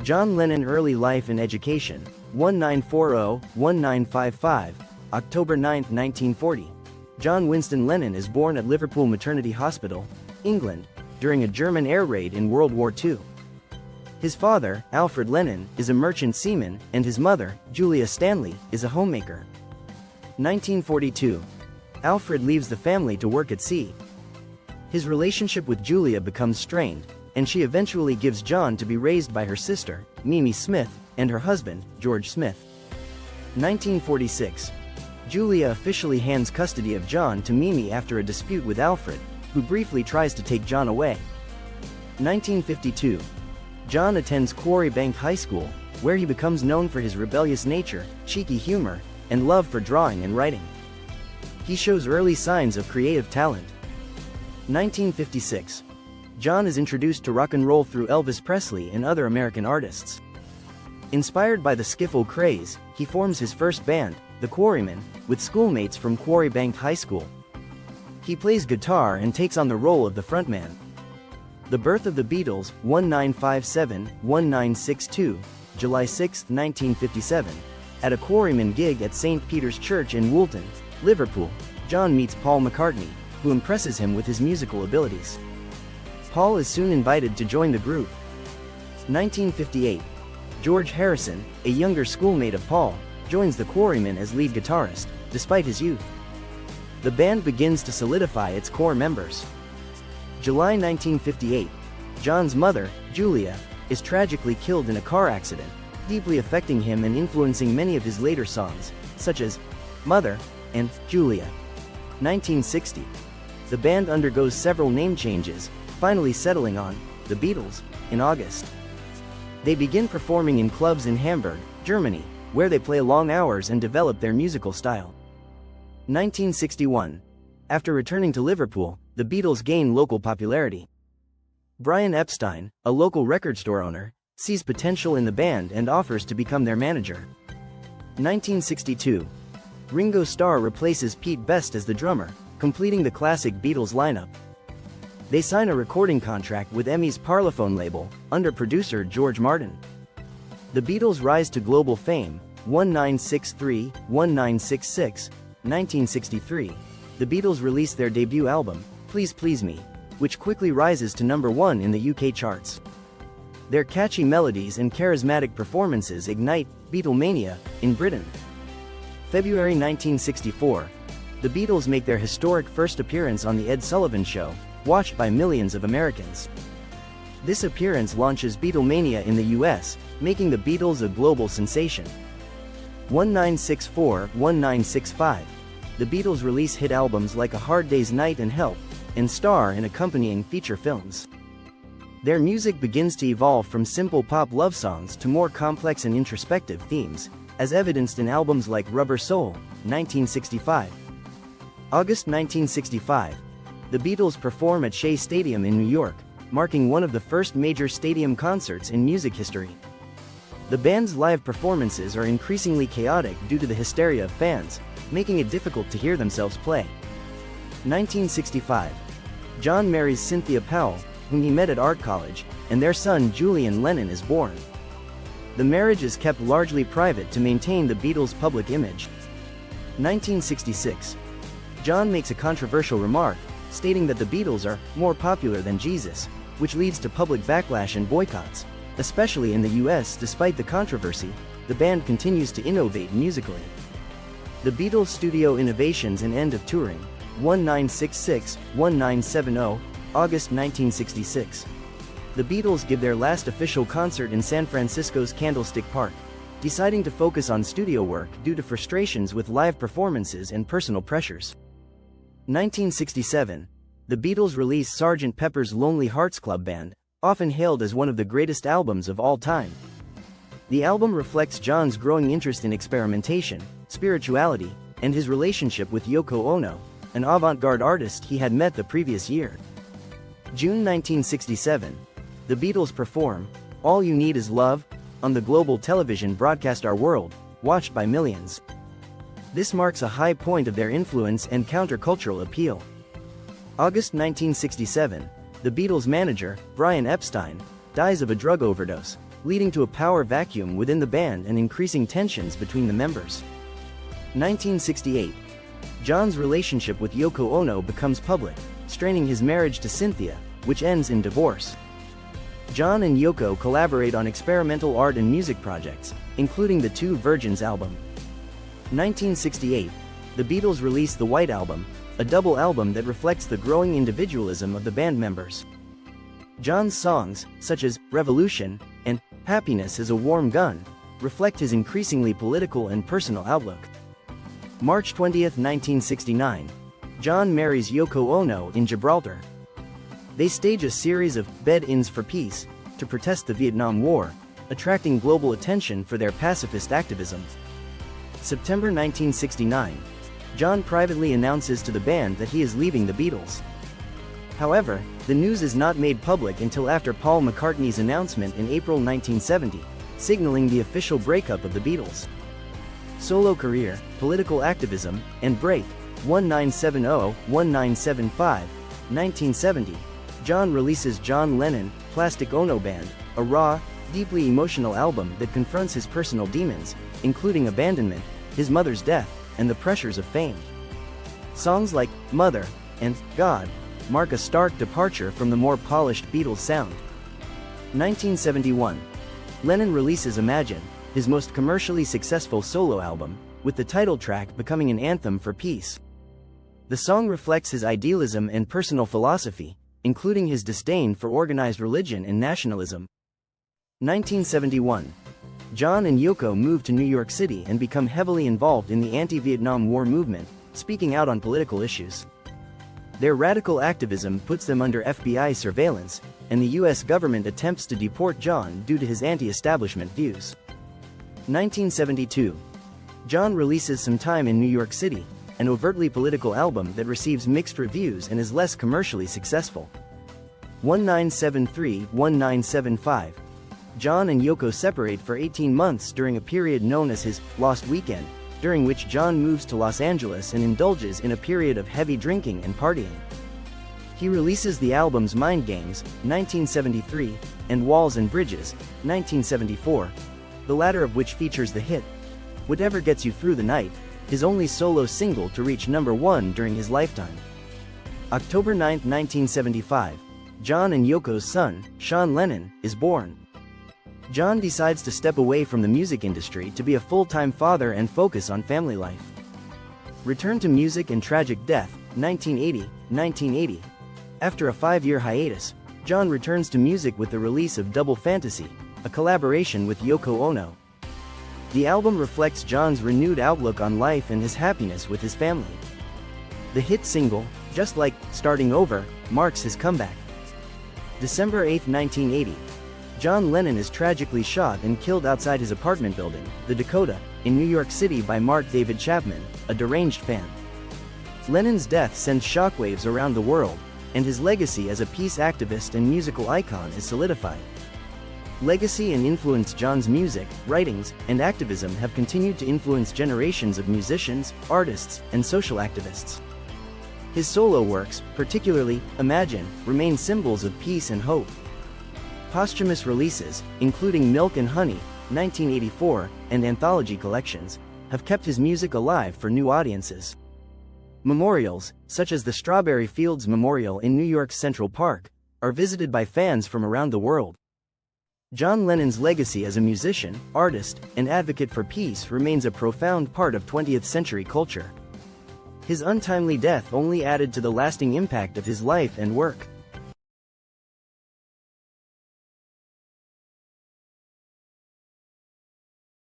John Lennon Early Life and Education, 1940-1955, October 9, 1940. John Winston Lennon is born at Liverpool Maternity Hospital, England, during a German air raid in World War II. His father, Alfred Lennon, is a merchant seaman, and his mother, Julia Stanley, is a homemaker. 1942. Alfred leaves the family to work at sea. His relationship with Julia becomes strained, and she eventually gives John to be raised by her sister, Mimi Smith, and her husband, George Smith. 1946. Julia officially hands custody of John to Mimi after a dispute with Alfred, who briefly tries to take John away. 1952. John attends Quarry Bank High School, where he becomes known for his rebellious nature, cheeky humor, and love for drawing and writing. He shows early signs of creative talent. 1956. John is introduced to rock and roll through Elvis Presley and other American artists. Inspired by the skiffle craze, he forms his first band, the Quarrymen, with schoolmates from Quarry Bank High School. He plays guitar and takes on the role of the frontman. The birth of the Beatles, 1957-1962, July 6, 1957. At a Quarrymen gig at St. Peter's Church in Woolton, Liverpool, John meets Paul McCartney, who impresses him with his musical abilities. Paul is soon invited to join the group. 1958. George Harrison, a younger schoolmate of Paul, joins the Quarrymen as lead guitarist, despite his youth. The band begins to solidify its core members. July 1958. John's mother, Julia, is tragically killed in a car accident, deeply affecting him and influencing many of his later songs, such as Mother and Julia. 1960. The band undergoes several name changes, finally settling on the Beatles in August. They begin performing in clubs in Hamburg, Germany, where they play long hours and develop their musical style. 1961. After returning to Liverpool, the Beatles gain local popularity. Brian Epstein, a local record store owner, sees potential in the band and offers to become their manager. 1962. Ringo Starr replaces Pete Best as the drummer, completing the classic Beatles lineup. They sign a recording contract with EMI's Parlophone label, under producer George Martin. The Beatles rise to global fame, 1963-1966, 1963. The Beatles release their debut album, Please Please Me, which quickly rises to number 1 in the UK charts. Their catchy melodies and charismatic performances ignite Beatlemania in Britain. February 1964. The Beatles make their historic first appearance on The Ed Sullivan Show, watched by millions of Americans. This appearance launches Beatlemania in the US, making the Beatles a global sensation. 1964-1965. The Beatles release hit albums like A Hard Day's Night and Help, and star in accompanying feature films. Their music begins to evolve from simple pop love songs to more complex and introspective themes, as evidenced in albums like Rubber Soul, 1965. August 1965. The Beatles perform at Shea Stadium in New York, marking one of the first major stadium concerts in music history. The band's live performances are increasingly chaotic due to the hysteria of fans, making it difficult to hear themselves play. 1965. John marries Cynthia Powell, whom he met at art college, and their son Julian Lennon is born. The marriage is kept largely private to maintain the Beatles' public image. 1966. John makes a controversial remark, stating that the Beatles are more popular than Jesus, which leads to public backlash and boycotts. Especially in the US. Despite the controversy, the band continues to innovate musically. The Beatles' studio innovations and end of touring, 1966-1970, August 1966. The Beatles give their last official concert in San Francisco's Candlestick Park, deciding to focus on studio work due to frustrations with live performances and personal pressures. 1967. The Beatles release Sgt. Pepper's Lonely Hearts Club Band, often hailed as one of the greatest albums of all time. The album reflects John's growing interest in experimentation, spirituality, and his relationship with Yoko Ono, an avant-garde artist he had met the previous year. June 1967. The Beatles perform All You Need Is Love on the global television broadcast Our World, watched by millions. This marks a high point of their influence and countercultural appeal. August 1967. The Beatles' manager, Brian Epstein, dies of a drug overdose, leading to a power vacuum within the band and increasing tensions between the members. 1968. John's relationship with Yoko Ono becomes public, straining his marriage to Cynthia, which ends in divorce. John and Yoko collaborate on experimental art and music projects, including the Two Virgins album. 1968. The Beatles release the White Album, a double album that reflects the growing individualism of the band members. John's songs, such as Revolution and Happiness is a Warm Gun, reflect his increasingly political and personal outlook. March 20, 1969. John marries Yoko Ono in Gibraltar. They stage a series of bed-ins for peace to protest the Vietnam War, attracting global attention for their pacifist activism. September 1969. John privately announces to the band that he is leaving the Beatles. However, the news is not made public until after Paul McCartney's announcement in April 1970, signaling the official breakup of the Beatles. Solo career, political activism, and break. 1970-1975, 1970. John releases John Lennon, Plastic Ono Band, a raw, deeply emotional album that confronts his personal demons, including abandonment, his mother's death, and the pressures of fame. Songs like Mother and God mark a stark departure from the more polished Beatles sound. 1971. Lennon releases Imagine, his most commercially successful solo album, with the title track becoming an anthem for peace. The song reflects his idealism and personal philosophy, including his disdain for organized religion and nationalism. 1971. John and Yoko move to New York City and become heavily involved in the anti-Vietnam War movement, speaking out on political issues. Their radical activism puts them under FBI surveillance, and the US government attempts to deport John due to his anti-establishment views. 1972. John releases Some Time in New York City, an overtly political album that receives mixed reviews and is less commercially successful. 1973-1975. John and Yoko separate for 18 months during a period known as his Lost Weekend, during which John moves to Los Angeles and indulges in a period of heavy drinking and partying. He releases the albums Mind Games, 1973, and Walls and Bridges, 1974, the latter of which features the hit Whatever Gets You Through the Night, his only solo single to reach #1 during his lifetime. October 9, 1975. John and Yoko's son, John Lennon, is born. John decides to step away from the music industry to be a full-time father and focus on family life. Return to music and tragic death, 1980. After a 5-year hiatus, John returns to music with the release of Double Fantasy, a collaboration with Yoko Ono. The album reflects John's renewed outlook on life and his happiness with his family. The hit single, Just Like Starting Over, marks his comeback. December 8, 1980. John Lennon is tragically shot and killed outside his apartment building, the Dakota, in New York City by Mark David Chapman, a deranged fan. Lennon's death sends shockwaves around the world, and his legacy as a peace activist and musical icon is solidified. Legacy and influence. John's music, writings, and activism have continued to influence generations of musicians, artists, and social activists. His solo works, particularly Imagine, remain symbols of peace and hope. Posthumous releases, including Milk and Honey, 1984, and anthology collections, have kept his music alive for new audiences. Memorials, such as the Strawberry Fields Memorial in New York's Central Park, are visited by fans from around the world. John Lennon's legacy as a musician, artist, and advocate for peace remains a profound part of 20th century culture. His untimely death only added to the lasting impact of his life and work.